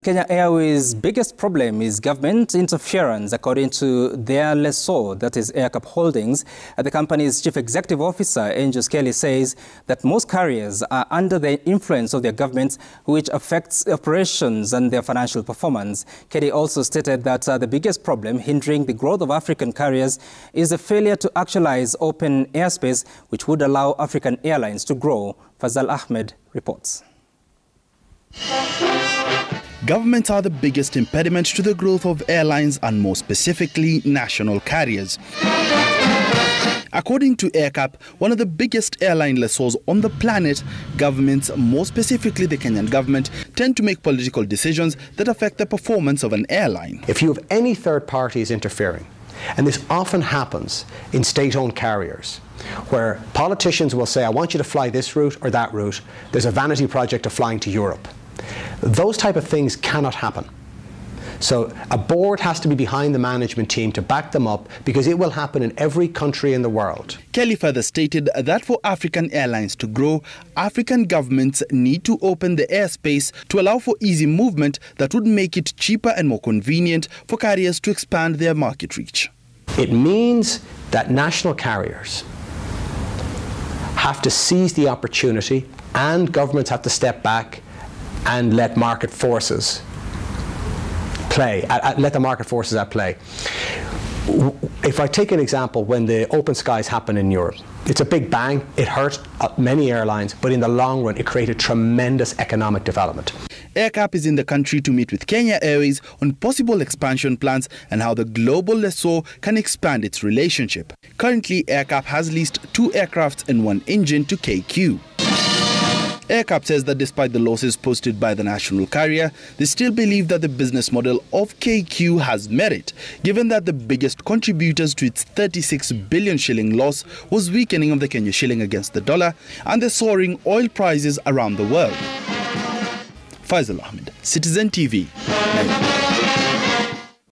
Kenya Airways' biggest problem is government interference, according to their lessor, that is Aercap Holdings. The company's chief executive officer, Aengus says that most carriers are under the influence of their governments, which affects operations and their financial performance. Kelly also stated that the biggest problem hindering the growth of African carriers is the failure to actualize open airspace, which would allow African airlines to grow. Fazal Ahmed reports. Governments are the biggest impediment to the growth of airlines and more specifically national carriers. According to Aercap, one of the biggest airline lessors on the planet, governments, more specifically the Kenyan government, tend to make political decisions that affect the performance of an airline. If you have any third parties interfering, and this often happens in state-owned carriers, where politicians will say, I want you to fly this route or that route, there's a vanity project of flying to Europe. Those type of things cannot happen. So a board has to be behind the management team to back them up, because it will happen in every country in the world. Kelly further stated that for African airlines to grow, African governments need to open the airspace to allow for easy movement that would make it cheaper and more convenient for carriers to expand their market reach. It means that national carriers have to seize the opportunity, and governments have to step back and let market forces play, let the market forces at play. If I take an example, when the open skies happen in Europe, it's a big bang, it hurt many airlines, but in the long run it created tremendous economic development. Aercap is in the country to meet with Kenya Airways on possible expansion plans and how the global lessor can expand its relationship. Currently, Aercap has leased 2 aircrafts and 1 engine to KQ. Aercap says that despite the losses posted by the national carrier, they still believe that the business model of KQ has merit, given that the biggest contributors to its 36 billion shilling loss was weakening of the Kenya shilling against the dollar and the soaring oil prices around the world. Fazal Ahmed, Citizen TV.